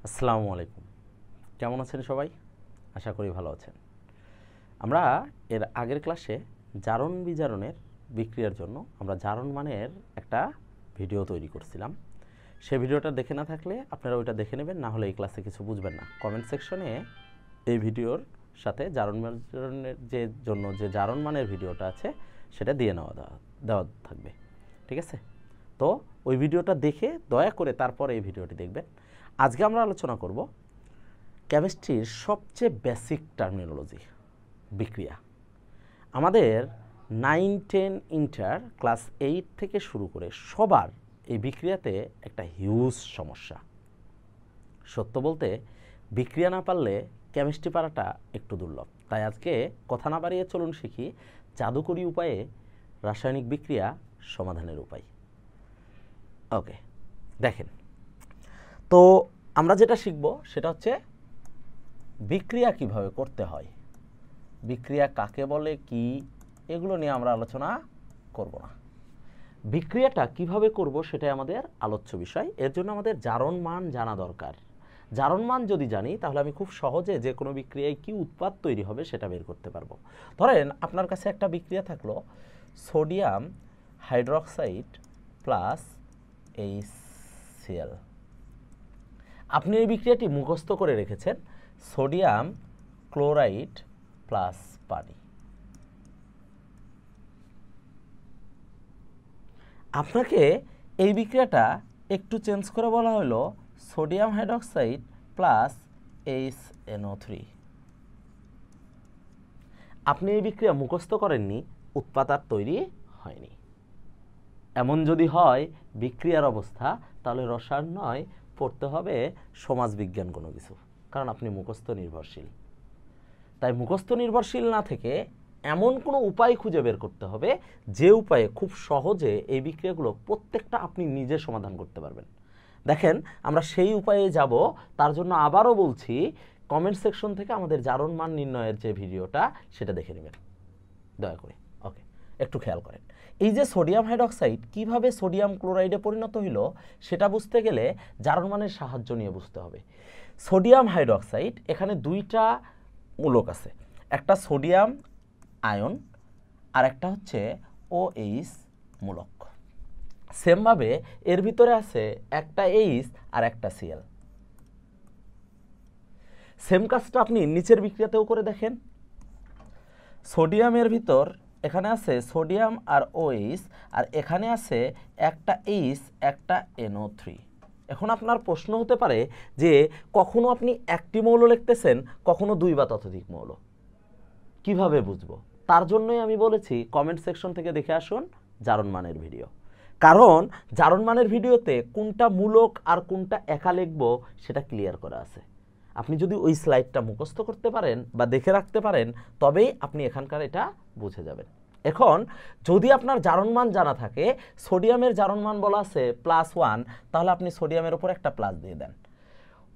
আসসালামু আলাইকুম। কেমন আছেন সবাই? আশা করি ভালো আছেন। আমরা এর আগের ক্লাসে জারণ বিজারণের বিক্রিয়ার জন্য আমরা জারণ মানের একটা ভিডিও তৈরি করছিলাম। সেই ভিডিওটা দেখে না থাকলে আপনারা ওইটা দেখে নেবেন, না হলে এই ক্লাসে কিছু বুঝবেন না। কমেন্ট সেকশনে এই ভিডিওর সাথে জারণ বিজারণের যে জারণ মানের ভিডিওটা আছে সেটা দিয়ে দেওয়া থাকবে, ঠিক আছে? তো ওই ভিডিওটা দেখে দয়া করে তারপরে এই ভিডিওটি দেখবেন। আজকে আমরা আলোচনা করব কেমিস্ট্রির সবচেয়ে বেসিক টার্মিনোলজি, বিক্রিয়া। আমাদের 9-10 ইন্টার ক্লাস 8 থেকে শুরু করে সবার এই বিক্রিয়াতে একটা হিউজ সমস্যা। সত্য বলতে বিক্রিয়া না পারলে কেমিস্ট্রি পারাটা একটু দুর্লভ। তাই আজকে কথা না বাড়িয়ে চলুন শিখি জাদুকরী উপায়ে রাসায়নিক বিক্রিয়া সমাধানের উপায়। ওকে, দেখেন, তো আমরা যেটা শিখব সেটা হচ্ছে বিক্রিয়া কিভাবে করতে হয়, বিক্রিয়া কাকে বলে, কি, এগুলো নিয়ে আমরা আলোচনা করব না। বিক্রিয়াটা কিভাবে করব সেটাই আমাদের আলোচ্য বিষয়। এর জন্য আমাদের জারণ মান জানা দরকার। জারণ মান যদি জানি তাহলে আমি খুব সহজে যে কোনো বিক্রিয়ায় কি উৎপাদ তৈরি হবে সেটা বের করতে পারবো। ধরেন আপনার কাছে একটা বিক্রিয়া থাকলো সোডিয়াম হাইড্রক্সাইড প্লাস HCl। আপনি এই বিক্রিয়াটি মুখস্থ করে রেখেছেন, সোডিয়াম ক্লোরাইড প্লাস পানি। আপনাকে এই বিক্রিয়াটা একটু চেঞ্জ করে বলা হলো সোডিয়াম হাইড্রক্সাইড প্লাস HNO3। আপনি এই বিক্রিয়া মুখস্থ করেননি, উৎপাদ আর তৈরি হয়নি। এমন যদি হয় বিক্রিয়ার অবস্থা, তাহলে রসায়ন নয়, পড়তে হবে সমাজবিজ্ঞান কোনো কিছু, কারণ আপনি মুখস্থ নির্ভরশীল। তাই মুখস্থ নির্ভরশীল না থেকে এমন কোনো উপায় খুঁজে বের করতে হবে যে উপায়ে খুব সহজে এই বিক্রিয়াগুলো প্রত্যেকটা আপনি নিজে সমাধান করতে পারবেন। দেখেন, আমরা সেই উপায়ে যাব। তার জন্য আবারও বলছি, কমেন্ট সেকশন থেকে আমাদের জারণ মান নির্ণয়ের যে ভিডিওটা সেটা দেখে নেবেন দয়া করে। ওকে, একটু খেয়াল করেন, এই যে সোডিয়াম হাইড্রক্সাইড কিভাবে সোডিয়াম ক্লোরাইডে পরিণত হলো সেটা বুঝতে গেলে জারণ মানের সাহায্য নিয়ে বুঝতে হবে। সোডিয়াম হাইড্রক্সাইড, এখানে দুইটা মূলক আছে, একটা সোডিয়াম আয়ন আর একটা হচ্ছে OH মূলক। সেমভাবে এর ভিতরে আছে একটা H আর একটা Cl। সেম কাজটা আপনি নিচের বিক্রিয়াতেও করে দেখেন। সোডিয়ামের ভিতর এখানে আছে সোডিয়াম আর OH, আর এখানে আছে একটা H একটা NO3। এখন আপনার প্রশ্ন হতে পারে যে কখনো আপনি একটি মৌল লিখতেছেন, কখনো দুই বা ততোধিক মৌল, কিভাবে বুঝবো? তার জন্যই আমি বলেছি কমেন্ট সেকশন থেকে দেখে আসুন জারণ মানের ভিডিও, কারণ জারণ মানের ভিডিওতে কোনটা মূলক আর কোনটা একা লিখবো সেটা ক্লিয়ার করা আছে। আপনি যদি ওই স্লাইডটা মুখস্থ করতে পারেন বা দেখে রাখতে পারেন, তবেই আপনি এখানকার এটা বুঝে যাবেন। এখন যদি আপনার জারণ মান জানা থাকে, সোডিয়ামের জারণ মান বলা আছে +1, তাহলে আপনি সোডিয়ামের উপর একটা প্লাস দিয়ে দেন।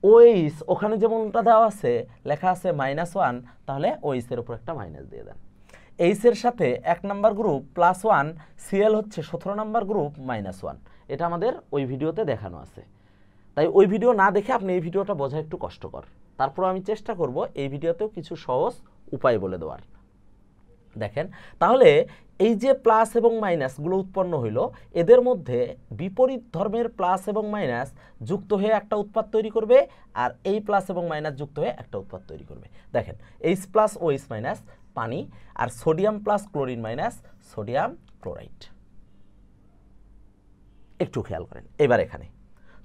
OH ওখানে যেমনটা দেওয়া আছে, লেখা আছে -1, তাহলে OH এর উপর একটা মাইনাস দিয়ে দেন। H এর সাথে 1 নাম্বার গ্রুপ +1, Cl হচ্ছে 17 নাম্বার গ্রুপ -1। এটা আমাদের ওই ভিডিওতে দেখানো আছে। তাই ওই ভিডিও না দেখে আপনি এই ভিডিওটা বোঝা একটু কষ্টকর। তারপর আমি চেষ্টা করব এই ভিডিওতেও কিছু সহজ উপায় বলে দেওয়ার। দেখেন, তাহলে এই যে প্লাস এবং মাইনাসগুলো উৎপন্ন হইল, এদের মধ্যে বিপরীত ধর্মের প্লাস এবং মাইনাস যুক্ত হয়ে একটা উৎপাদ তৈরি করবে, আর এই প্লাস এবং মাইনাস যুক্ত হয়ে একটা উৎপাদ তৈরি করবে। দেখেন, H+OH- পানি, আর sodium plus chlorine minus sodium chloride. একটু খেয়াল করেন এবার এখানে,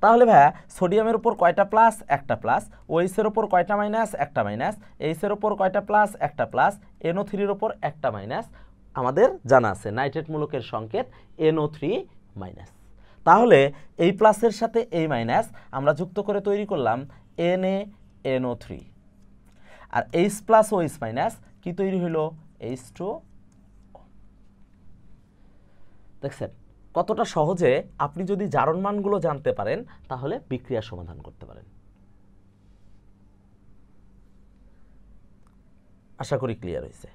তাহলে ভাইয়া সোডিয়ামের উপর কয়টা প্লাস? একটা প্লাস। OH এর উপর কয়টা মাইনাস? একটা মাইনাস। H এর উপর কয়টা প্লাস? একটা প্লাস। NO3 এর উপর একটা মাইনাস। আমাদের জানা আছে নাইট্রেট মূলকের সংকেত NO3-। তাহলে এই প্লাসের সাথে এই মাইনাস আমরা যুক্ত করে তৈরি করলাম NaNO3, আর H+OH- কি তৈরি হলো? H2O। দেখছেন কতটা সহজে আপনি যদি জারণ মানগুলো জানতে পারেন তাহলে বিক্রিয়া সমাধান করতে পারেন। আশা করি ক্লিয়ার হয়েছে।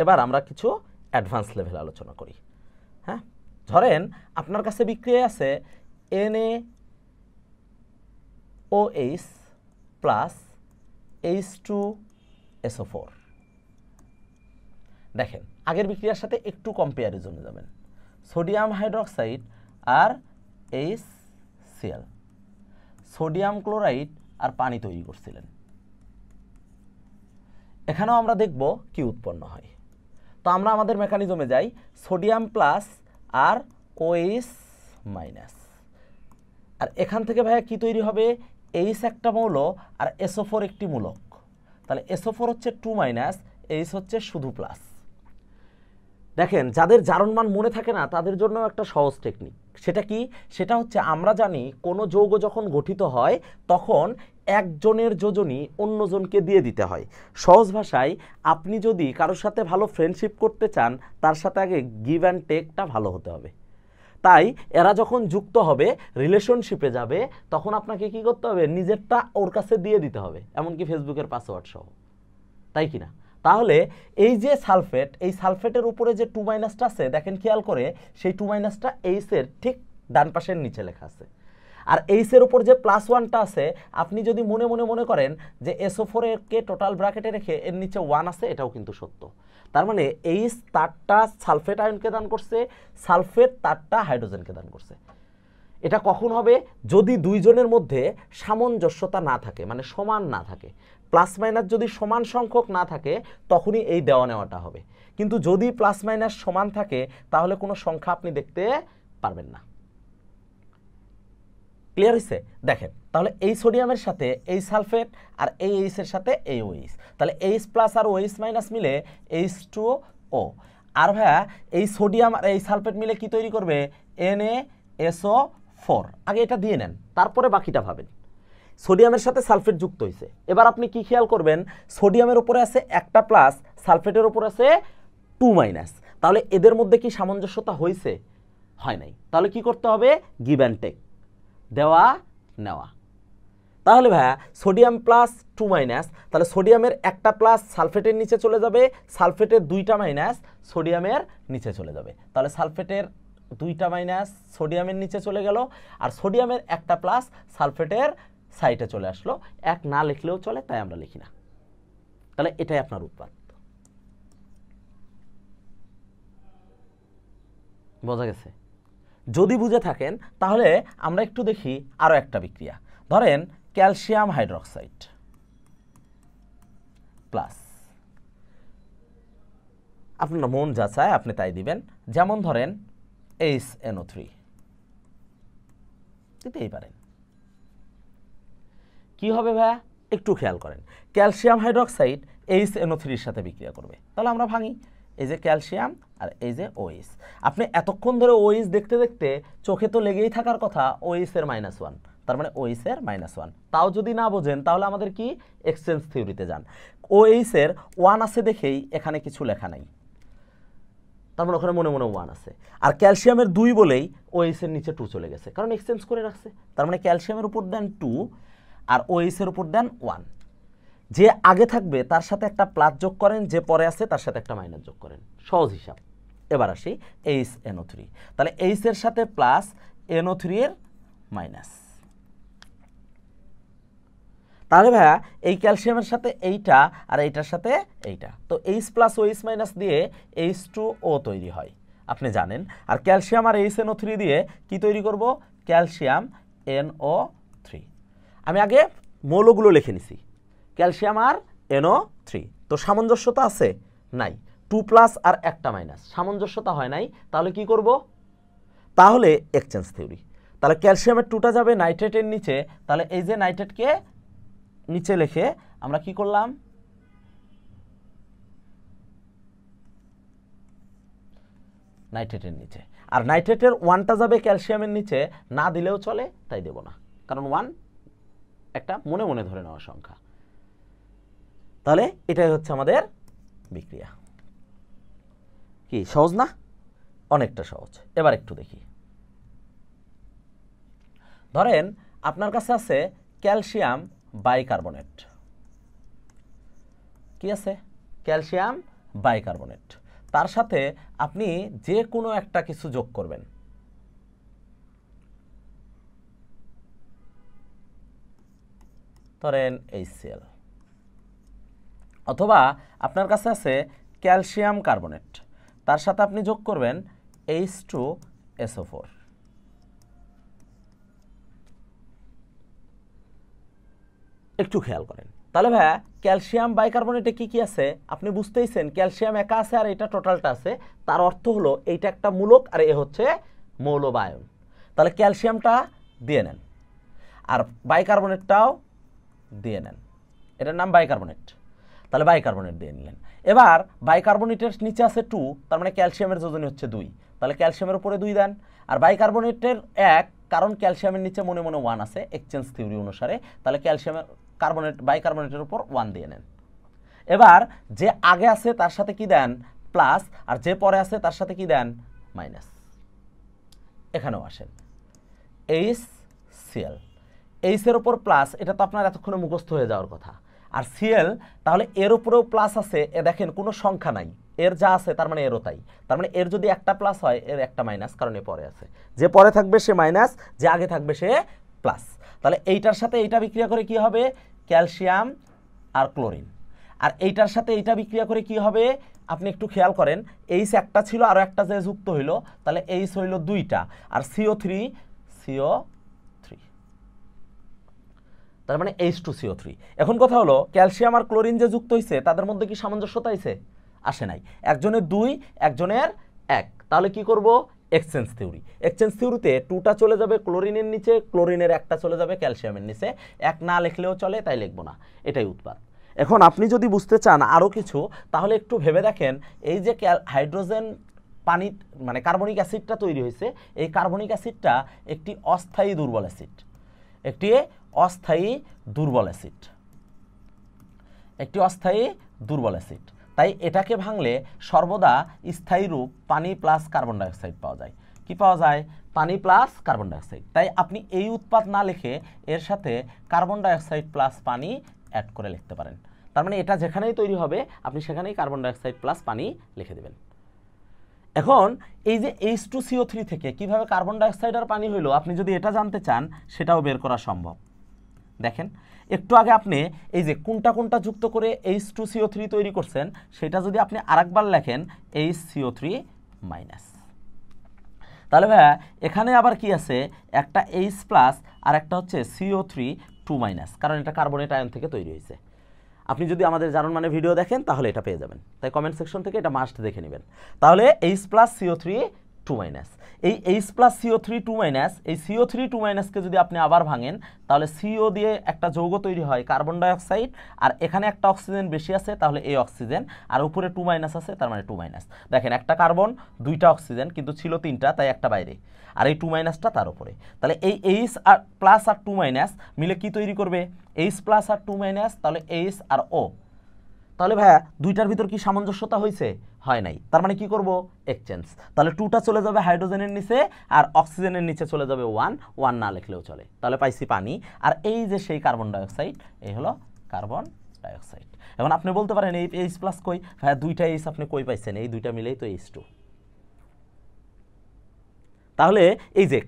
এবার আমরা কিছু অ্যাডভান্স লেভেল আলোচনা করি। হ্যাঁ, ধরেন আপনার কাছে বিক্রিয়া আছে NaOH প্লাস H2SO4। দেখেন আগের বিক্রিয়ার সাথে একটু কম্পেয়ারিজনে যাবেন। সোডিয়াম হাইড্রোক্সাইড আর HCl, সোডিয়াম ক্লোরাইড আর পানি তৈরি করছিলেন। এখানেও আমরা দেখব কি উৎপন্ন হয়। তো আমরা আমাদের মেকানিজমে যাই, সোডিয়াম প্লাস আর OH মাইনাস, আর এখান থেকে ভাইয়া কি তৈরি হবে, H একটা মৌল আর SO4 একটি মূলক, তাহলে SO4 হচ্ছে 2 মাইনাস, H হচ্ছে শুধু প্লাস। দেখেন যাদের জারণ মান মনে থাকে না তাদের জন্য একটা সহজ টেকনিক, সেটা কি, সেটা হচ্ছে আমরা জানি কোনো যৌগ যখন গঠিত হয় তখন একজনের যোজনী অন্যজনকে দিয়ে দিতে হয়। সহজ ভাষায় আপনি যদি কারোর সাথে ভালো ফ্রেন্ডশিপ করতে চান তার সাথে আগে গিভ অ্যান্ড টেকটা ভালো হতে হবে। তাই এরা যখন যুক্ত হবে, রিলেশনশিপে যাবে, তখন আপনাকে কি করতে হবে, নিজেরটা ওর কাছে দিয়ে দিতে হবে, এমনকি ফেসবুকের পাসওয়ার্ড সহ, তাই কিনা? তাহলে এই যে সালফেট, এই সালফেটের উপরে যে 2 মাইনাসটা আছে দেখেন খেয়াল করে, সেই 2 মাইনাসটা H এর ঠিক ডান পাশের নিচে লেখা আছে। আর H এর উপর যে +1টা আছে, আপনি যদি মনে করেন যে SO4 কে টোটাল ব্র্যাকেটে রেখে এর নিচে 1 আছে, এটাও কিন্তু সত্য। তার মানে H তারটা সালফেট আয়নকে দান করছে, সালফেট তারটা হাইড্রোজেনকে দান করছে। এটা কখন হবে, যদি দুইজনের মধ্যে সামঞ্জস্যতা না থাকে, মানে সমান না থাকে, প্লাস মাইনাস যদি সমান সংখ্যক না থাকে তখনই এই দেওয়া নেওয়াটা হবে। কিন্তু যদি প্লাস মাইনাস সমান থাকে তাহলে কোনো সংখ্যা আপনি দেখতে পারবেন না। ক্লিয়ার হয়েছে? দেখেন তাহলে এই সোডিয়ামের সাথে এই সালফেট আর এই H এর সাথে এই OH, তাহলে H প্লাস আর OH মাইনাস মিলে H2O। আর ভাইয়া এই সোডিয়াম আর এই সালফেট মিলে কি তৈরি করবে, NaSO4। আগে এটা দিয়ে নেন, তারপরে বাকিটা ভাবেন। সোডিয়ামের সাথে সালফেট যুক্ত হয়েছে, এবার আপনি কি খেয়াল করবেন, সোডিয়ামের উপরে আছে একটা প্লাস, সালফেটের উপর আছে 2 মাইনাস, তাহলে এদের মধ্যে কি সামঞ্জস্যতা হয়েছে? হয় নাই। তাহলে কি করতে হবে, গিভ অ্যান্ড টেক, দেওয়া নেওয়া। তাহলে ভাইয়া সোডিয়াম প্লাস 2 মাইনাস, তাহলে সোডিয়ামের একটা প্লাস সালফেটের নিচে চলে যাবে, সালফেটের 2টা মাইনাস সোডিয়ামের নিচে চলে যাবে, তাহলে সালফেটের 2টা মাইনাস সোডিয়ামের নিচে চলে গেল, আর সোডিয়ামের একটা প্লাস সালফেটের সাইডে চলে আসলো। এক না লিখলেও চলে, তাই আমরা লিখি না। তাহলে এটাই আপনার উৎপাদ। বোঝা গেছে? যদি বুঝে থাকেন তাহলে আমরা একটু দেখি আরো একটা বিক্রিয়া। ধরেন ক্যালসিয়াম হাইড্রোক্সাইড প্লাস, আপনার মন যা চায় আপনি তাই দিবেন, যেমন ধরেন HNO3 দিতেই পারেন। কি হবে ভাইয়া, একটু খেয়াল করেন, ক্যালসিয়াম হাইড্রোক্সাইড HNO3 এর সাথে বিক্রিয়া করবে, তাহলে আমরা ভাঙি, এই যে ক্যালসিয়াম আর এই যে OH। আপনি এতক্ষণ ধরে OH দেখতে দেখতে চোখে তো লেগেই থাকার কথা OH এর -1, তার মানে OH এর -1। তাও যদি না বোঝেন তাহলে আমাদের কি এক্সচেঞ্জ থিওরিতে যান। OH এর 1 আছে দেখেই এখানে কিছু লেখা নাই, তার মানে ওখানে মনে 1 আছে। আর ক্যালসিয়ামের 2 বলেই OH এর নিচে 2 চলে গেছে, কারণ এক্সচেঞ্জ করে রাখছে। তার মানে ক্যালসিয়ামের উপর দেন 2 আর OH এর উপর দেন 1। যে আগে থাকবে তার সাথে একটা প্লাস যোগ করেন, যে পরে আছে তার সাথে একটা মাইনাস যোগ করেন, সহজ হিসাব। এবার আসি HNO3, তাহলে H এর সাথে প্লাস, NO3 এর মাইনাস। তাহলে ভাইয়া এই ক্যালসিয়ামের সাথে এইটা আর এইটার সাথে এইটা, তো H প্লাস OH মাইনাস দিয়ে H2O তৈরি হয়, আপনি জানেন। আর ক্যালসিয়াম আর HNO3 দিয়ে কি তৈরি করব, ক্যালসিয়াম NO3। আমি আগে মৌলগুলো লিখে নিছি, ক্যালসিয়াম আর NO3, তো সামঞ্জস্যতা আছে নাই, 2 প্লাস আর একটা মাইনাস, সামঞ্জস্যতা হয় নাই। তাহলে কি করব, তাহলে এক্সচেঞ্জ থিওরি। তাহলে ক্যালসিয়ামের 2টা যাবে নাইট্রেটের নিচে, তাহলে এই যে নাইট্রেটকে নিচে লিখে আমরা কি করলাম, নাইট্রেটের নিচে, আর নাইট্রেটের 1টা যাবে ক্যালসিয়ামের নিচে, না দিলেও চলে, তাই দেব না, কারণ 1 একটা মনে ধরে নেওয়া সংখ্যা। তাহলে এটাই হচ্ছে আমাদের বিক্রিয়া। কি সহজ না? অনেকটা সহজ। এবার একটু দেখি, ধরেন আপনার কাছে আছে ক্যালসিয়াম বাইকার্বনেট। কি আছে, ক্যালসিয়াম বাইকার্বনেট, তার সাথে আপনি যে কোনো একটা কিছু যোগ করবেন। ধরেন HCl, অথবা আপনার কাছে আছে ক্যালসিয়াম কার্বনেট, তার সাথে আপনি যোগ করবেন H2SO4। একটু খেয়াল করেন, তাহলে ভাইয়া ক্যালসিয়াম বাইকার্বনেটে কি কি আছে আপনি বুঝতেইছেন, ক্যালসিয়াম একা আছে আর এটা টোটালটা আছে, তার অর্থ হলো এইটা একটা মূলক আর এ হচ্ছে মৌল বা আয়ন। তাহলে ক্যালসিয়ামটা দিয়ে নেন আর বাইকার্বনেটটাও দিয়ে নেন, এটার নাম বাইকার্বনেট, তাহলে বাইকার্বনেট দিয়ে নিলেন। এবার বাইকার্বনেটের নিচে আছে 2, তার মানে ক্যালসিয়ামের যোজনী হচ্ছে 2, তাহলে ক্যালসিয়ামের উপরে 2 দেন। আর বাইকার্বনেটের 1, কারণ ক্যালসিয়ামের নিচে মনে মনে 1 আছে এক্সচেঞ্জ থিওরি অনুসারে, তাহলে ক্যালসিয়ামের বাইকার্বনেটের উপর 1 দিয়ে নেন। এবার যে আগে আছে তার সাথে কি দেন প্লাস, আর যে পরে আছে তার সাথে কি দেন মাইনাস। এখানেও আসেন HCl, এইচের উপর প্লাস, এটা তো আপনার এতক্ষণে মুখস্থ হয়ে যাওয়ার কথা। আর Cl, তাহলে এর উপরেও প্লাস আছে, এ দেখেন কোনো সংখ্যা নাই, এর যা আছে তার মানে এরও তাই, তার মানে এর যদি একটা প্লাস হয় এর একটা মাইনাস, কারণ এ পরে আছে, যে পরে থাকবে সে মাইনাস, যে আগে থাকবে সে প্লাস। তাহলে এইটার সাথে এইটা বিক্রিয়া করে কি হবে ক্যালসিয়াম আর ক্লোরিন, আর এইটার সাথে এইটা বিক্রিয়া করে কি হবে আপনি একটু খেয়াল করেন, H একটা ছিল আরও একটা যে যুক্ত হইল, তাহলে H হইল 2টা আর CO3, তার মানে H2CO3। এখন কথা হলো ক্যালসিয়াম আর ক্লোরিন যে যুক্ত হয়েছে তাদের মধ্যে কি সামঞ্জস্যতা আছে? আসে নাই, একজনের 2 একজনের 1, তাহলে কি করব এক্সচেঞ্জ থিওরি। এক্সচেঞ্জ থিওরিতে 2টা চলে যাবে ক্লোরিনের নিচে, ক্লোরিনের 1টা চলে যাবে ক্যালসিয়ামের নিচে, 1 না লিখলেও চলে তাই লিখবো না, এটাই উৎপাদ। এখন আপনি যদি বুঝতে চান আরও কিছু, তাহলে একটু ভেবে দেখেন, এই যে হাইড্রোজেন পানি মানে কার্বনিক অ্যাসিডটা তৈরি হয়েছে, এই কার্বনিক অ্যাসিডটা একটি অস্থায়ী দুর্বল অ্যাসিড, একটি অস্থায়ী দুর্বল অ্যাসিড, একটি অস্থায়ী দুর্বল অ্যাসিড, তাই এটাকে ভাঙলে সর্বদা স্থায়ী রূপ পানি প্লাস কার্বন ডাইঅক্সাইড পাওয়া যায়। কি পাওয়া যায়? পানি প্লাস কার্বন ডাইঅক্সাইড। তাই আপনি এই উৎপাদ না লিখে এর সাথে কার্বন ডাইঅক্সাইড প্লাস পানি অ্যাড করে লিখতে পারেন, তার মানে এটা যেখানেই তৈরি হবে আপনি সেখানেই কার্বন ডাইঅক্সাইড প্লাস পানি লিখে দেবেন। এখন এই যে H2CO3 থেকে কিভাবে কার্বন ডাইঅক্সাইড আর পানি হইলো, আপনি যদি এটা জানতে চান সেটাও বের করা সম্ভব। দেখেন একটু আগে আপনি এই যে কোনটা কোনটা যুক্ত করে H2CO3 তৈরি করছেন, সেটা যদি আপনি আরেকবার লেখেন HCO3 মাইনাস, তাহলে ভাইয়া এখানে আবার কি আছে, একটা H প্লাস আর একটা হচ্ছে CO3 2 মাইনাস, কারণ এটা কার্বনেট আয়ন থেকে তৈরি হয়েছে। আপনি যদি আমাদের জারণ মানে ভিডিও দেখেন তাহলে এটা পেয়ে যাবেন, তাই কমেন্ট সেকশন থেকে এটা মাস্ট দেখে নেবেন। তাহলে H প্লাস CO3 2 মাইনাস, এই H প্লাস CO3 2 মাইনাস, এই CO3 2 মাইনাসকে যদি আপনি আবার ভাঙেন তাহলে CO দিয়ে একটা যৌগ তৈরি হয় কার্বন ডাইঅক্সাইড, আর এখানে একটা অক্সিজেন বেশি আছে তাহলে এই অক্সিজেন, আর উপরে 2 মাইনাস আছে তার মানে 2 মাইনাস। দেখেন একটা কার্বন 2টা অক্সিজেন কিন্তু ছিল 3টা, তাই একটা বাইরে, আর এই 2 মাইনাসটা তার উপরে। তাহলে এই H আর প্লাস আর 2 মাইনাস মিলে কি তৈরি করবে? H প্লাস আর 2 মাইনাস, তাহলে H আর O। তাহলে ভাইয়া দুইটার ভিতর কি সামঞ্জস্যতা হয়েছে? হয় নাই, তার মানে কি করব এক্সচেঞ্জ। তাহলে 2টা চলে যাবে হাইড্রোজেনের নিচে আর অক্সিজেনের নিচে চলে যাবে 1 না লিখলেও চলে, তাহলে পাইছি পানি। আর এই যে সেই কার্বন ডাইঅক্সাইড, এই হলো কার্বন ডাইঅক্সাইড। এখন আপনি বলতে পারেন এই H প্লাস কই? ভাইয়া 2টা H আপনি কই পাইছেন? এই 2টা মিলেই তো H2। তাহলে এই যে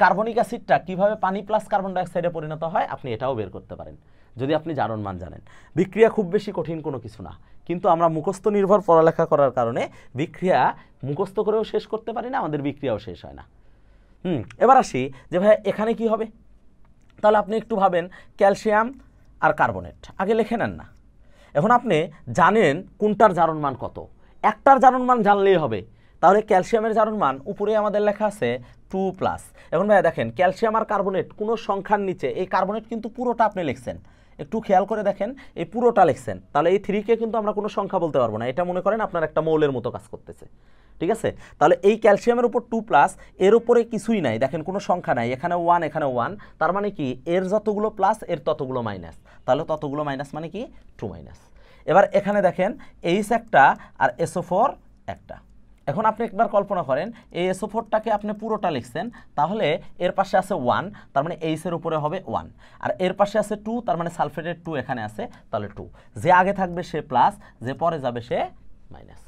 কার্বনিক অ্যাসিডটা কিভাবে পানি প্লাস কার্বন ডাইঅক্সাইডে পরিণত হয় আপনি এটাও বের করতে পারেন যদি আপনি জারণ মান জানেন। বিক্রিয়া খুব বেশি কঠিন কোনো কিছু না, কিন্তু আমরা মুখস্থ নির্ভর পড়ালেখা করার কারণে বিক্রিয়া মুখস্থ করেও শেষ করতে পারি না, আমাদের বিক্রিয়াও শেষ হয় না। এবার আসি যে ভাই এখানে কি হবে। তাহলে আপনি একটু ভাবেন, ক্যালসিয়াম আর কার্বনেট আগে লিখে নেন না। এখন আপনি জানেন কোনটার জারণ মান কত, একটার জারণ মান জানলেই হবে। তাহলে ক্যালসিয়ামের জারণ মান উপরে আমাদের লেখা আছে 2+। এখন ভাই দেখেন ক্যালসিয়াম আর কার্বনেট কোনো সংখ্যার নিচে, এই কার্বনেট কিন্তু পুরোটা আপনি লিখছেন, একটু খেয়াল করে দেখেন এই পুরোটা লিখছেন, তাহলে এই 3কে কিন্তু আমরা কোনো সংখ্যা বলতে পারবো না, এটা মনে করেন আপনার একটা মৌলের মতো কাজ করতেছে, ঠিক আছে। তাহলে এই ক্যালসিয়ামের উপর 2+, এর উপরে কিছুই নাই, দেখেন কোনো সংখ্যা নাই, এখানে 1 এখানে 1, তার মানে কি এর যতগুলো প্লাস এর ততগুলো মাইনাস, তাহলে ততগুলো মাইনাস মানে কি 2 মাইনাস। এবার এখানে দেখেন H একটা আর SO4 একটা। এখন আপনি একবার কল্পনা করেন এই SO4টাকে আপনি পুরোটা লিখছেন, তাহলে এর পাশে আছে 1, তার মানে H এর উপরে হবে 1, আর এর পাশে আছে 2, তার মানে সালফেটের 2 এখানে আছে, তাহলে 2। যে আগে থাকবে সে প্লাস, যে পরে যাবে সে মাইনাস।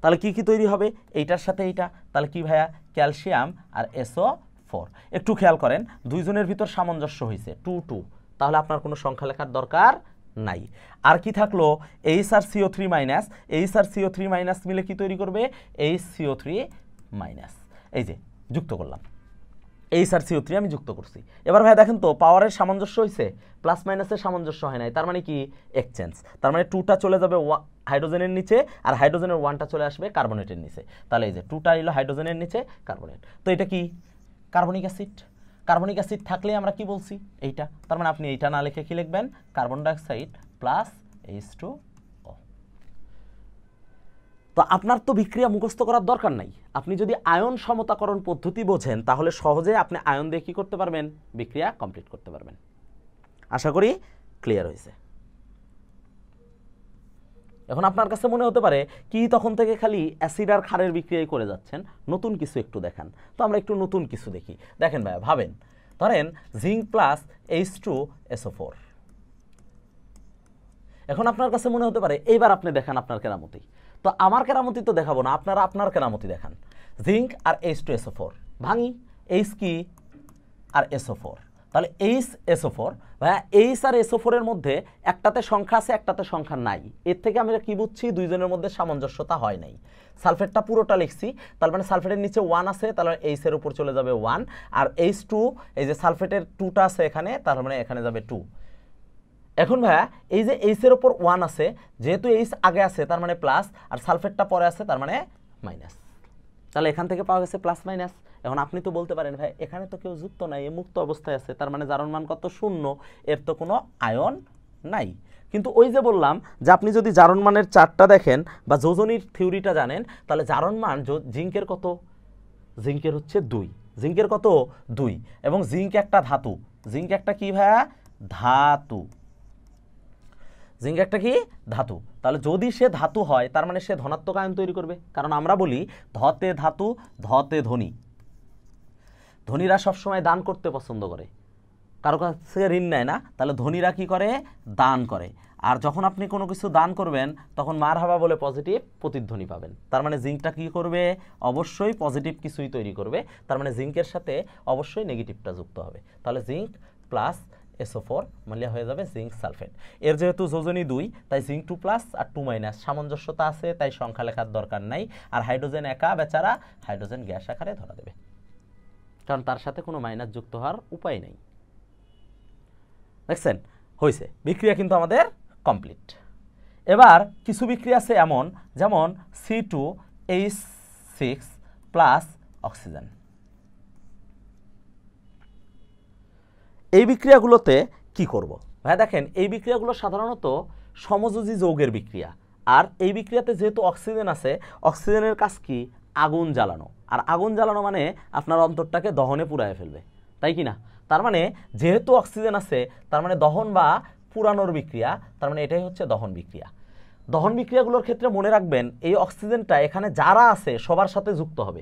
তাহলে কি কি তৈরি হবে এইটার সাথে এইটা? তাহলে কি ভাইয়া, ক্যালসিয়াম আর SO4 4। একটু খেয়াল করেন দুইজনের ভিতর সামঞ্জস্য হয়েছে 2 2, তাহলে আপনার কোনো সংখ্যা লেখার দরকার নাই। আর কি থাকলো HrCO3 মাইনাস, HrCO3 মাইনাস মিলে কি তৈরি করবে HCO3 মাইনাস, এই যে যুক্ত করলাম HrCO3 আমি যুক্ত করছি। এবার ভাই দেখেন তো পাওয়ারের সামঞ্জস্য হয়েছে, প্লাস মাইনাসের সামঞ্জস্য হয় নাই, তার মানে কি এক্সচেঞ্জ, তার মানে 2টা চলে যাবে হাইড্রোজেনের নিচে আর হাইড্রোজেনের 1টা চলে আসবে কার্বনেটের নিচে, তাহলে এই যে 2টা এলো হাইড্রোজেনের নিচে কার্বনেট, তো এটা কি কার্বনিক অ্যাসিড। কার্বনিক অ্যাসিড থাকলে আমরা কি বলছি এইটা, তার মানে আপনি এইটা না লিখে কি লিখবেন কার্বন ডাইঅক্সাইড প্লাস H2O। তো আপনার তো বিক্রিয়া মুখস্থ করার দরকার নাই, আপনি যদি আয়ন সমতাকরণ পদ্ধতি বোঝেন তাহলে সহজে আপনি আয়ন দিয়ে কি করতে পারবেন বিক্রিয়া কমপ্লিট করতে পারবেন। আশা করি ক্লিয়ার হয়েছে। এখন আপনার কাছে মনে হতে পারে কি তখন থেকে খালি অ্যাসিড আর ক্ষারের বিক্রিয়াই করে যাচ্ছেন, নতুন কিছু একটু দেখান। তো আমরা একটু নতুন কিছু দেখি। দেখেন ভাইয়া ভাবেন, ধরেন জিঙ্ক প্লাস H2SO4। এখন আপনার কাছে মনে হতে পারে এইবার আপনি দেখান আপনার কেরামতি। তো আমার কেরামতি তো দেখাবো না, আপনারা আপনার কেরামতি দেখান। জিঙ্ক আর H2SO4 ভাঙি, H কি আর SO4, তাহলে HSO4 ভাইয়া H আর SO4 এর মধ্যে একটাতে সংখ্যা আছে একটাতে সংখ্যা নাই, এর থেকে আমরা কি বুঝছি দুইজনের মধ্যে সামঞ্জস্যতা হয় নাই। সালফেটটা পুরোটা লিখছি, তার মানে সালফেটের নিচে 1 আছে, তাহলে H এর উপর চলে যাবে 1, আর H2 এই যে সালফেটের 2টা আছে এখানে, তার মানে এখানে যাবে 2। এখন ভাইয়া এই যে H এর উপর 1 আছে, যেহেতু H আগে আছে তার মানে প্লাস, আর সালফেটটা পরে আছে তার মানে মাইনাস, তাহলে এখান থেকে পাওয়া গেছে প্লাস মাইনাস। এখন আপনি তো বলতে পারেন ভাই এখানে তো কেউ যুক্ত নাই, এ মুক্ত অবস্থায় আছে, তার মানে জারণ মান কত 0, এর তো কোনো আয়ন নাই। কিন্তু ওই যে বললাম যে আপনি যদি জারণ মানের চার্টটা দেখেন বা যোজনীর থিওরিটা জানেন, তাহলে জারণ মান জিঙ্কের কত, জিঙ্কের হচ্ছে 2, জিঙ্কের কত 2, এবং জিঙ্ক একটা ধাতু, জিঙ্ক একটা কি ভাইয়া ধাতু, জিঙ্ক একটা কি ধাতু, তাহলে যদি সে ধাতু হয় তার মানে সে ধনাত্মক আয়ন তৈরি করবে, কারণ আমরা বলি ধতে ধাতু ধতে ধনী, ধনীরা সবসময় দান করতে পছন্দ করে, কারো কাছ থেকে ঋণ নেয় না, তাহলে ধনীরা কি করে দান করে। আর যখন আপনি কোনো কিছু দান করবেন তখন মারহাবা বলে পজিটিভ প্রতিধ্বনি পাবেন, তার মানে জিঙ্কটা কি করবে অবশ্যই পজিটিভ কিছুই তৈরি করবে, তার মানে জিঙ্কের সাথে অবশ্যই নেগেটিভটা যুক্ত হবে, তাহলে জিঙ্ক প্লাস SO4 মানে হয়ে যাবে জিঙ্ক সালফেট। এর যেহেতু যোজনী 2 তাই জিঙ্ক 2 প্লাস আর 2 মাইনাস সামঞ্জস্যতা আছে, তাই সংখ্যা লেখার দরকার নাই। আর হাইড্রোজেন একা বেচারা হাইড্রোজেন গ্যাস আকারে ধরা দেবে, কারণ তার সাথে কোনো মাইনাস যুক্ত হওয়ার উপায় নেই। দেখছেন হয়েছে, বিক্রিয়া কিন্তু আমাদের কমপ্লিট। এবার কিছু বিক্রিয়া আছে এমন, যেমন C2H6 প্লাস অক্সিজেন। এই বিক্রিয়াগুলোতে কি করব ভাই, দেখেন এই বিক্রিয়াগুলো সাধারণত সমযোজী যৌগের বিক্রিয়া, আর এই বিক্রিয়াতে যেহেতু অক্সিজেন আছে, অক্সিজেনের কাজ কি আগুন জ্বালানো, আর আগুন জ্বালানো মানে আপনার অন্তরটাকে দহনে পুড়ায় ফেলবে, তাই কি না? তার মানে যেহেতু অক্সিজেন আছে তার মানে দহন বা পুরানোর বিক্রিয়া, তার মানে এটাই হচ্ছে দহন বিক্রিয়া। দহন বিক্রিয়াগুলোর ক্ষেত্রে মনে রাখবেন এই অক্সিজেনটা এখানে যারা আছে সবার সাথে যুক্ত হবে,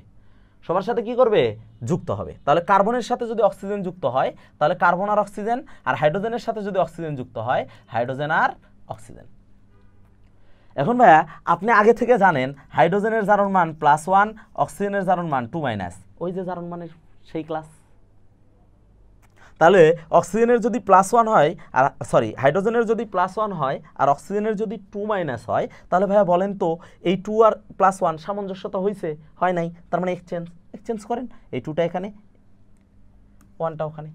সবার সাথে কি করবে যুক্ত হবে। তাহলে কার্বনের সাথে যদি অক্সিজেন যুক্ত হয় তাহলে কার্বন আর অক্সিজেন, আর হাইড্রোজেনের সাথে যদি অক্সিজেন যুক্ত হয় হাইড্রোজেন আর অক্সিজেন। এখন ভাইয়া আপনি আগে থেকে জানেন হাইড্রোজেনের জারণ মান +1, অক্সিজেনের জারণ মান 2-, ওই যে জারণ মানের সেই ক্লাস। তাহলে অক্সিজেনের যদি +1 হয় আর হাইড্রোজেনের যদি +1 হয় আর অক্সিজেনের যদি 2- হয়, তাহলে ভাইয়া বলেন তো এই 2 আর +1 সামঞ্জস্যতা হয়েছে হয় নাই, তার মানে এক্সচেঞ্জ করেন, এই 2টা এখানে 1টা ওখানে।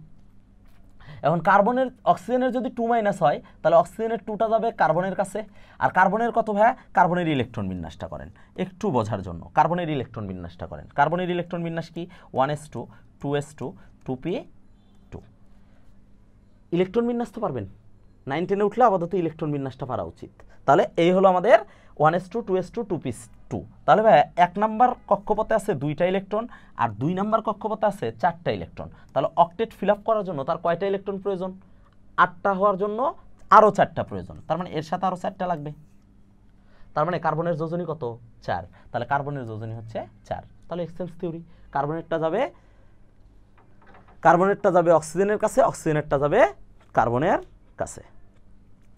এখন কার্বনের অক্সিজেনের যদি 2- হয় তাহলে অক্সিজেনের 2টা যাবে কার্বনের কাছে, আর কার্বনের কত ভাইয়া কার্বনের ইলেকট্রন বিন্যাসটা করেন একটু বোঝার জন্য, কার্বনের ইলেকট্রন বিন্যাসটা করেন। কার্বনের ইলেকট্রন বিন্যাস কি 1s2 2s2 2p2। ইলেকট্রন বিন্যাস তো পারবেন, 9-10 উঠলে আপাতত ইলেকট্রন বিন্যাসটা পারা উচিত। তাহলে এই হলো আমাদের 1s2 2s2 2p2। তাহলে ভাই 1 নাম্বার কক্ষপথে আছে 2টা ইলেকট্রন আর 2 নাম্বার কক্ষপথে আছে 4টা ইলেকট্রন। তাহলে অক্টেট ফিল আপ করার জন্য তার কয়টা ইলেকট্রন প্রয়োজন? 8টা হওয়ার জন্য আরও 4টা প্রয়োজন, তার মানে এর সাথে আরও 4টা লাগবে। তার মানে কার্বনের যোজনী কত 4, তাহলে কার্বনের যোজনী হচ্ছে 4। তাহলে এক্সচেঞ্জ থিওরি, কার্বনেরটা যাবে অক্সিজেনের কাছে, অক্সিজেনেরটা যাবে কার্বনের কাছে।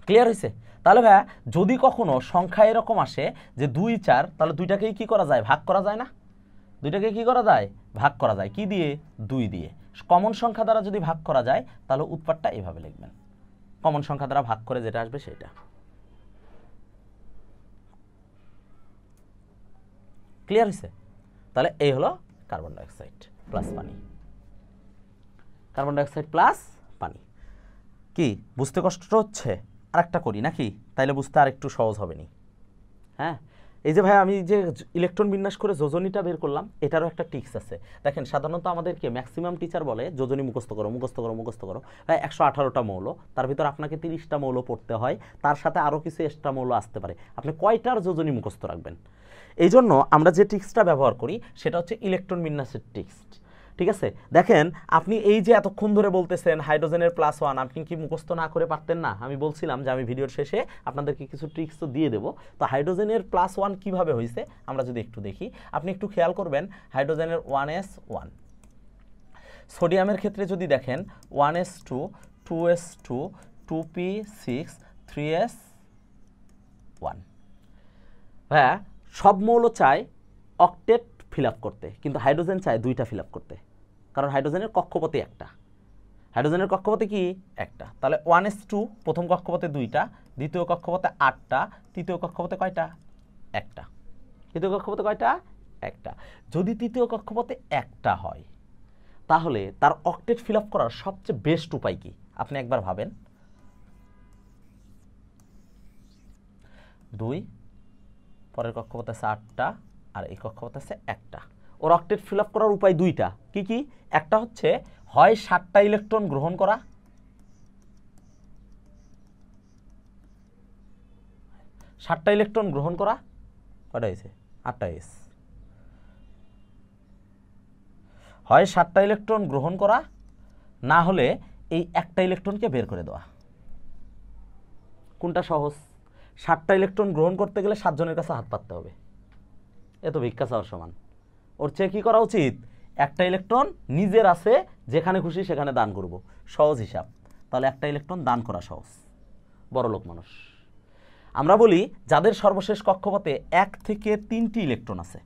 ক্লিয়ার হয়েছে? তাহলে ভাইয়া যদি কখনো সংখ্যা এরকম আসে যে 2 4, তাহলে দুইটাকেই কি করা যায় ভাগ করা যায় না, দুইটাকে কি করা যায়, ভাগ করা যায়, কি দিয়ে, 2 দিয়ে। কমন সংখ্যা দ্বারা যদি ভাগ করা যায় তাহলে উৎপাদটা এভাবে লিখবেন, কমন সংখ্যা দ্বারা ভাগ করে যেটা আসবে সেটা। ক্লিয়ার হয়েছে? তাহলে এই হলো কার্বন ডাইঅক্সাইড প্লাস পানি, কার্বন ডাইঅক্সাইড প্লাস পানি। কি বুঝতে কষ্ট হচ্ছে? আরেকটা করি নাকি, তাইলে বুঝতে আর একটু সহজ হবে নি। হ্যাঁ, এই যে ভাই আমি যে ইলেকট্রন বিন্যাস করে যোজনীটা বের করলাম, এটারও একটা টিক্স আছে। দেখেন সাধারণত আমাদেরকে ম্যাক্সিমাম টিচার বলে যোজনী মুখস্থ করো মুখস্থ করো মুখস্থ করো। ভাই 118টা মৌল, তার ভিতর আপনাকে 30টা মৌল পড়তে হয়, তার সাথে আরও কিছু এক্সট্রা মৌল আসতে পারে। আপনি কয়টার যোজনী মুখস্থ রাখবেন? এই জন্য আমরা যে টিক্সটা ব্যবহার করি সেটা হচ্ছে ইলেকট্রন বিন্যাসের টিক্স। ঠিক আছে, দেখেন আপনি এই যে এতক্ষণ ধরে বলতেছেন হাইড্রোজেনের +1, আপনি কি মুখস্থ না করে পারতেন না? আমি বলছিলাম যে আমি ভিডিওর শেষে আপনাদেরকে কিছু ট্রিক্স তো দিয়ে দেবো। তো হাইড্রোজেনের +1 কিভাবে হয়েছে আমরা যদি একটু দেখি, আপনি একটু খেয়াল করবেন হাইড্রোজেনের 1s1, সোডিয়ামের ক্ষেত্রে যদি দেখেন 1s2 2s2 2p6 3s1। হ্যাঁ, সব মৌল চায় অক্টেট ফিল আপ করতে, কিন্তু হাইড্রোজেন চায় 2টা ফিল আপ করতে, কারণ হাইড্রোজেনের কক্ষপথে একটা, হাইড্রোজেনের কক্ষপথে কি একটা। তাহলে 1s2 প্রথম কক্ষপথে 2টা, দ্বিতীয় কক্ষপথে 8টা, তৃতীয় কক্ষপথে কয়টা, একটা। তৃতীয় কক্ষপথে কয়টা, একটা। যদি তৃতীয় কক্ষপথে একটা হয় তাহলে তার অক্টেট ফিল আপ করার সবচেয়ে বেস্ট উপায় কি আপনি একবার ভাবেন। 2, পরের কক্ষপথে আছে 8টা, আর এই কক্ষপথে আছে একটা। ওর অক্টেট ফিল আপ করার উপায় 2টা। কি কি? একটা হচ্ছে হয় 7টা ইলেকট্রন গ্রহণ করা, 7টা ইলেকট্রন গ্রহণ করা, কয়টা হয়েছে, 8টা এস, হয় 7টা ইলেকট্রন গ্রহণ করা, না হলে এই একটা ইলেকট্রনকে বের করে দেওয়া। কোনটা সহজ? 7টা ইলেকট্রন গ্রহণ করতে গেলে 7 জনের কাছে হাত পাততে হবে, এ তো ভিক্ষা চাওয়ার সমান। ওর চেয়ে কী করা উচিত, একটা ইলেকট্রন নিজের আছে, যেখানে খুশি সেখানে দান করব, সহজ হিসাব। তাহলে একটা ইলেকট্রন দান করা সহজ, বড়লোক মানুষ। আমরা বলি যাদের সর্বশেষ কক্ষপথে 1 থেকে 3টি ইলেকট্রন আছে,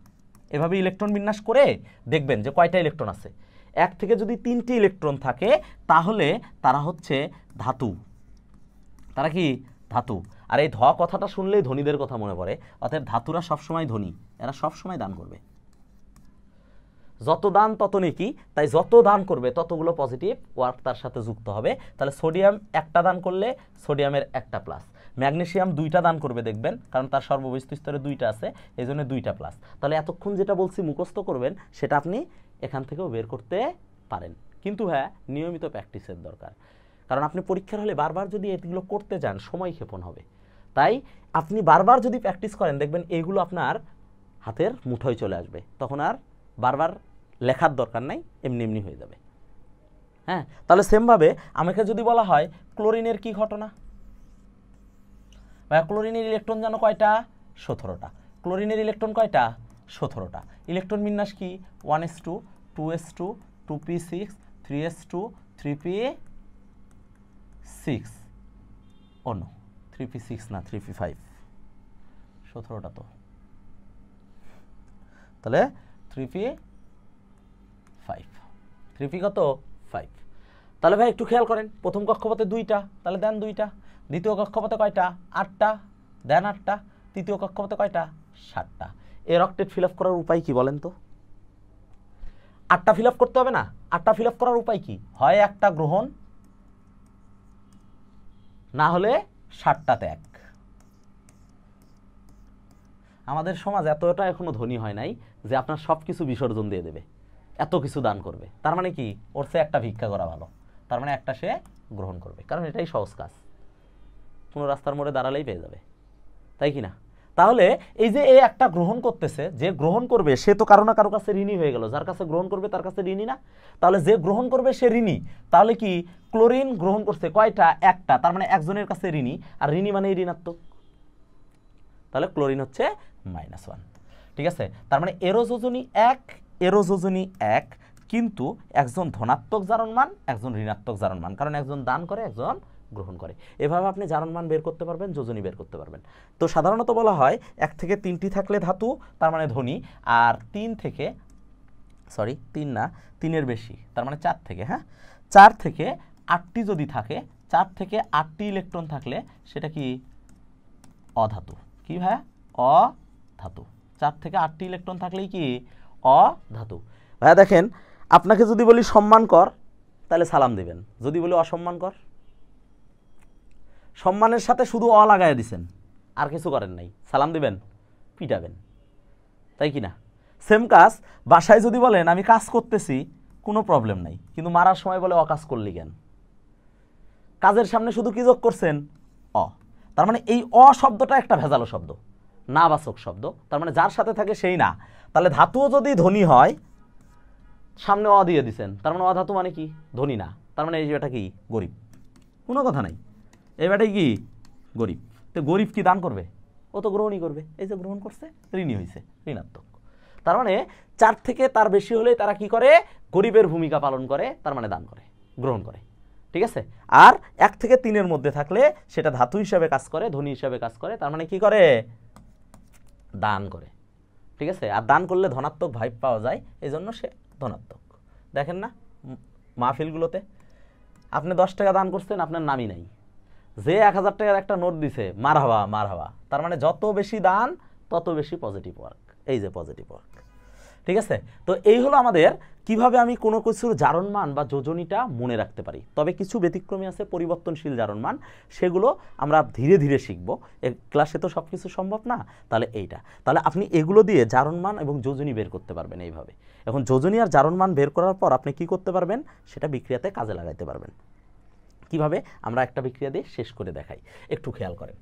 এভাবে ইলেকট্রন বিন্যাস করে দেখবেন যে কয়টা ইলেকট্রন আছে। 1 থেকে যদি 3টি ইলেকট্রন থাকে তাহলে তারা হচ্ছে ধাতু। তারা কি ধাতু। আর এই কথাটা শুনলেই ধনীদের কথা মনে পড়ে। অর্থাৎ ধাতুরা সবসময় ধনী, এরা সবসময় দান করবে, যত দান তত নেকি। তাই যত দান করবে ততগুলো পজিটিভ ওয়ার্ক তার সাথে যুক্ত হবে। তাহলে সোডিয়াম একটা দান করলে সোডিয়ামের একটা প্লাস, ম্যাগনেসিয়াম 2টা দান করবে দেখবেন, কারণ তার সর্ববহিস্থ স্তরে 2টা আছে, এই জন্য 2টা প্লাস। তাহলে এতক্ষণ যেটা বলছি মুখস্থ করবেন সেটা আপনি এখান থেকেও বের করতে পারেন, কিন্তু হ্যাঁ নিয়মিত প্র্যাকটিসের দরকার। কারণ আপনি পরীক্ষার হলে বারবার যদি এগুলো করতে যান সময় ক্ষেপণ হবে। তাই আপনি বারবার যদি প্র্যাকটিস করেন দেখবেন এইগুলো আপনার হাতের মুঠোয় চলে আসবে, তখন আর বারবার লেখার দরকার নাই, এমনি এমনি হয়ে যাবে। হ্যাঁ, তাহলে সেমভাবে আমাকে যদি বলা হয় ক্লোরিনের কি ঘটনা, ক্লোরিনের ইলেকট্রন জানো কয়টা, 17টা। ক্লোরিনের ইলেকট্রন কয়টা, 17টা। ইলেকট্রন বিন্যাস কি, 1s2 2s2 2p6 3s2 3p6, ও নো 3p6 না 3p5, 17টা তো, তাহলে 3p5, 3p কত 5। তাহলে ভাই একটু খেয়াল করেন, প্রথম কক্ষপথে 2টা, তাহলে দেন 2টা। দ্বিতীয় কক্ষপথে কয়টা, 8টা, দেন 8টা। তৃতীয় কক্ষপথে কয়টা, 7টা। এর অক্টেট ফিল আপ করার উপায় কি বলেন তো? 8টা ফিল আপ করতে হবে না? 8টা ফিল আপ করার উপায় কি? হয় একটা গ্রহণ, না হলে 7টা ত্যাগ। আমাদের সমাজ এতটা এখনো ধনী হয় নাই যে আপনার সব কিছু বিসর্জন দিয়ে দেবে, এত কিছু দান করবে। তার মানে কি, ওর সে একটা ভিক্ষা করা ভালো। তার মানে একটা সে গ্রহণ করবে, কারণ এটাই সহজ কাজ, কোনো রাস্তার মোড়ে দাঁড়ালেই পেয়ে যাবে, তাই কি না? তাহলে এই যে এ একটা গ্রহণ করতেছে, যে গ্রহণ করবে সে তো কারো না কারো কাছে ঋণী হয়ে গেল, যার কাছে গ্রহণ করবে তার কাছে ঋণী না? তাহলে যে গ্রহণ করবে সে ঋণী। তাহলে কি, ক্লোরিন গ্রহণ করছে কয়টা, একটা, তার মানে একজনের কাছে ঋণী, আর ঋণী মানে ঋণাত্মক, তাহলে ক্লোরিন হচ্ছে -1। ঠিক আছে, তার মানে এরো যোজনী 1, এরো যোজনী 1, কিন্তু একজন ধনাত্মক জারণমান, একজন ঋণাত্মক জারণমান, কারণ একজন দান করে একজন গ্রহণ করে। এভাবে আপনি জারণমান বের করতে পারবেন, যোজনী বের করতে পারবেন। তো সাধারণত বলা হয় 1 থেকে 3টি থাকলে ধাতু, তার মানে ধনী, আর 3 থেকে সরি 3 না, 3-এর বেশি, তার মানে 4 থেকে, হ্যাঁ 4 থেকে 8টি যদি থাকে, 4 থেকে 8টি ইলেকট্রন থাকলে সেটা কি অধাতু। কি ভাইয়া? অধাতু। 4 থেকে 8টি ইলেকট্রন থাকলেই কি অধাতু। ভাইয়া দেখেন, আপনাকে যদি বলি সম্মান কর তাহলে সালাম দিবেন, যদি বলি অসম্মান কর, সম্মানের সাথে শুধু লাগায় দিছেন, আর কিছু করেন নাই, সালাম দিবেন? পিটাবেন, তাই কি না? সেম কাজ বাসায় যদি বলেন আমি কাজ করতেছি, কোনো প্রবলেম নাই, কিন্তু মারার সময় বলে অকাজ করলি কেন? কাজের সামনে শুধু কি যোগ করছেন? তার মানে এই শব্দটা একটা ভেজালো শব্দ, নাবাচক শব্দ, তার মানে যার সাথে থাকে সেই না। তাহলে ধাতুও যদি ধনী হয়, সামনে দিয়ে দিছেন, তার মানে অধাতু মানে কি? ধনী না, তার মানে এই বেটা কি? গরিব। কোনো কথা নাই, এই বেটাই কি? গরিব। তো গরিব কি দান করবে? ও তো গ্রহণই করবে। এই যে গ্রহণ করছে, ঋণী হয়েছে, ঋণাত্মক। তার মানে 4 থেকে তার বেশি হলে তারা কি করে? গরিবের ভূমিকা পালন করে, তার মানে দান করে, গ্রহণ করে। ঠিক আছে? আর 1 থেকে 3-এর মধ্যে থাকলে সেটা ধাতু হিসাবে কাজ করে, ধনী হিসাবে কাজ করে, তার মানে কি করে? দান করে। ঠিক আছে? আর দান করলে ধনাত্মক ভাইব পাওয়া যায়, এই জন্য সে ধনাত্মক। দেখেন না মাহফিলগুলোতে, আপনি 10 টাকা দান করছেন, আপনার নামই নাই, যে 1000 টাকার একটা নোট দিছে, মারহাবা মারহাবা। তার মানে যত বেশি দান তত বেশি পজিটিভ ওয়ার্ক। এই যে পজিটিভ ওয়ার্ক। ঠিক আছে? তো এই হলো আমাদের কিভাবে আমি কোনো কিছুর জারণমান বা যোজনীটা মনে রাখতে পারি। তবে কিছু ব্যতিক্রমী আছে, পরিবর্তনশীল জারণমান, সেগুলো আমরা ধীরে ধীরে শিখব। ক্লাসে তো সব কিছু সম্ভব না। তাহলে এইটা, তাহলে আপনি এগুলো দিয়ে জারণমান এবং যোজনী বের করতে পারবেন এইভাবে। এখন যোজনী আর জারণমান বের করার পর আপনি কি করতে পারবেন? সেটা বিক্রিয়াতে কাজে লাগাইতে পারবেন। কিভাবে? আমরা একটা বিক্রিয়া দিয়ে শেষ করে দেখাই, একটু খেয়াল করেন।